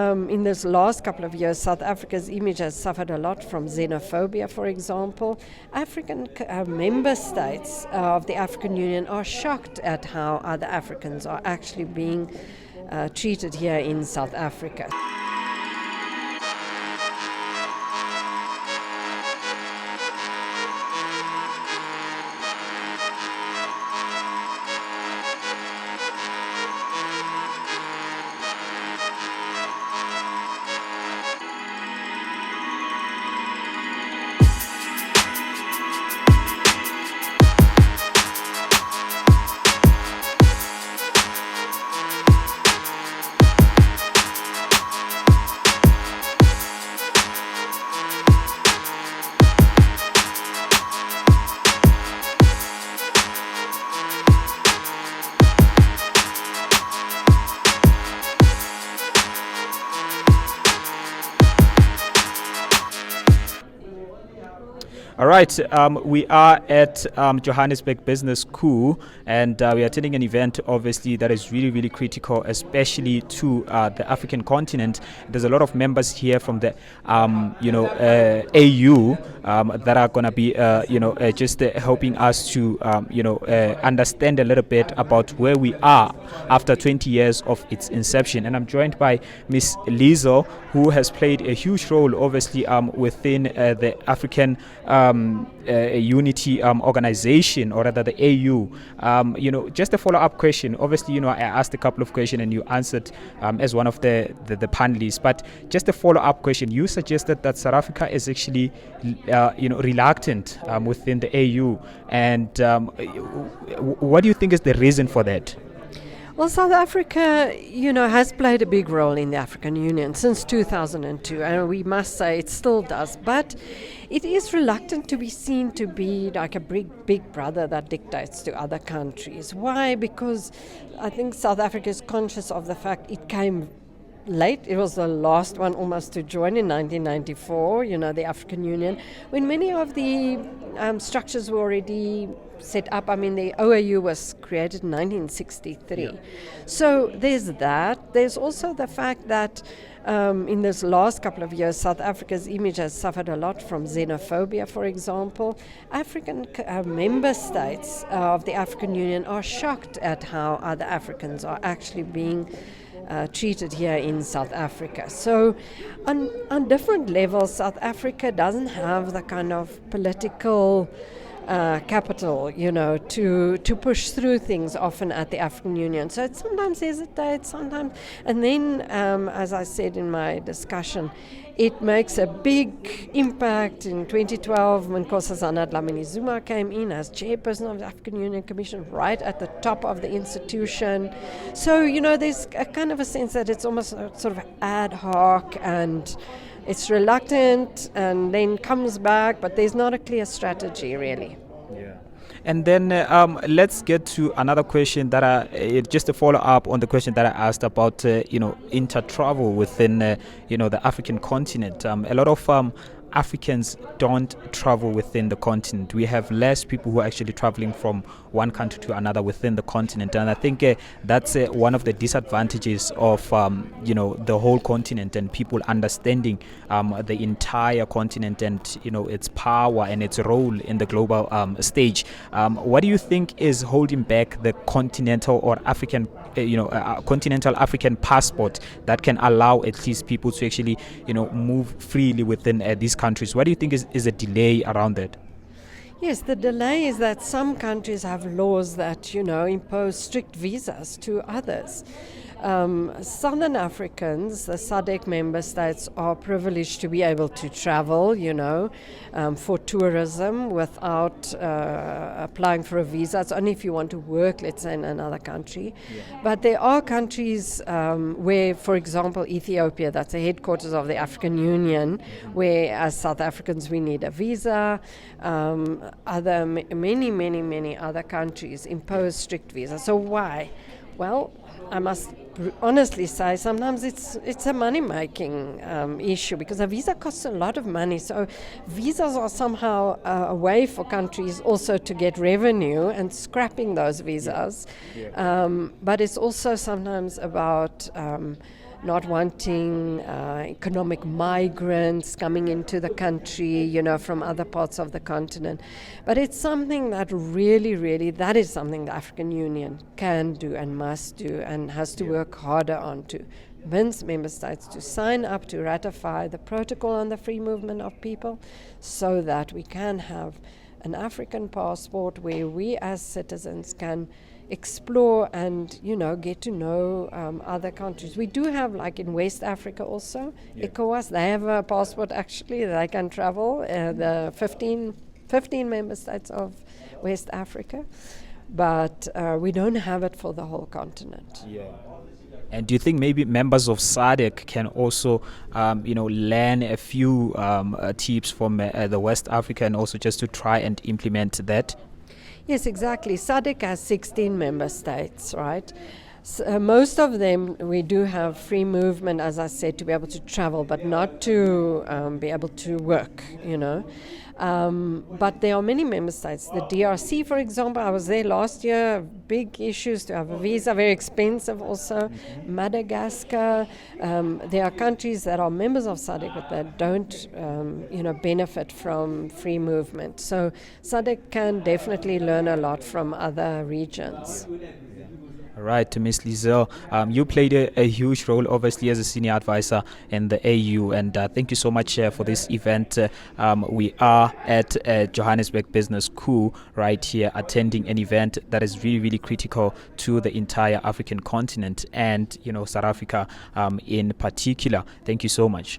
In this last couple of years, South Africa's image has suffered a lot from xenophobia, for example. African member states of the African Union are shocked at how other Africans are actually being treated here in South Africa. All right, we are at Johannesburg Business School, and we are attending an event, obviously, that is really, really critical, especially to the African continent. There's a lot of members here from the, AU that are going to be, just helping us to, understand a little bit about where we are after 20 years of its inception. And I'm joined by Miss Liesl, who has played a huge role, obviously, within the African Unity organization, or rather the AU. Just a follow-up question. Obviously, I asked a couple of questions and you answered as one of the panelists. But just a follow-up question. You suggested that South Africa is actually, reluctant within the AU. And what do you think is the reason for that? Well, South Africa, has played a big role in the African Union since 2002, and we must say it still does. But it is reluctant to be seen to be like a big brother that dictates to other countries. Why? Because I think South Africa is conscious of the fact it came late. It was the last one almost to join in 1994, the African Union, when many of the structures were already set up. I mean, the OAU was created in 1963. Yeah. So there's that. There's also the fact that in this last couple of years, South Africa's image has suffered a lot from xenophobia, for example. African member states of the African Union are shocked at how other Africans are actually being treated here in South Africa. So on different levels, South Africa doesn't have the kind of political capital, to push through things often at the African Union. So it sometimes hesitates, sometimes. And then, as I said in my discussion, it makes a big impact. In 2012, when Nkosazana Dlamini-Zuma came in as chairperson of the African Union Commission, right at the top of the institution. So, there's a kind of a sense that it's almost sort of ad hoc, and it's reluctant and then comes back, but there's not a clear strategy, really. Yeah. And then let's get to another question that just a follow up on the question that I asked about, inter-travel within, the African continent. A lot of Africans don't travel within the continent. We have less people who are actually traveling from one country to another within the continent, and I think that's one of the disadvantages of the whole continent and people understanding the entire continent and its power and its role in the global stage. What do you think is holding back the continental or African continental African passport that can allow at least people to actually move freely within these countries? What do you think is a delay around that? Yes, the delay is that some countries have laws that, impose strict visas to others. Southern Africans, the SADC member states, are privileged to be able to travel, for tourism without applying for a visa. It's only if you want to work, let's say, in another country. Yeah. But there are countries where, for example, Ethiopia, that's the headquarters of the African Union, where as South Africans we need a visa. Many other countries impose strict visas. So why? Well, I must honestly say sometimes it's a money-making issue, because a visa costs a lot of money. So visas are somehow a way for countries also to get revenue and scrapping those visas. Yeah. But it's also sometimes about not wanting economic migrants coming into the country, from other parts of the continent. But it's something that really, that is something the African Union can do and must do and has to work harder on to convince member states to sign up to ratify the protocol on the free movement of people, so that we can have an African passport where we as citizens can explore and get to know other countries. We do have, like in West Africa also, ECOWAS, they have a passport actually, they can travel, the 15 member states of West Africa, but we don't have it for the whole continent. And do you think maybe members of SADC can also, learn a few tips from the West Africa and also just to try and implement that? Yes, exactly. SADC has 16 member states, right? Most of them, we do have free movement, as I said, to be able to travel, but not to be able to work, But there are many member states. The DRC, for example, I was there last year, big issues to have a visa, very expensive also. Madagascar, there are countries that are members of SADC but that don't, benefit from free movement. So SADC can definitely learn a lot from other regions. All right, Ms. Liesl, you played a huge role, obviously, as a senior advisor in the AU, and thank you so much for this event. We are at Johannesburg Business School right here, attending an event that is really critical to the entire African continent and, South Africa in particular. Thank you so much.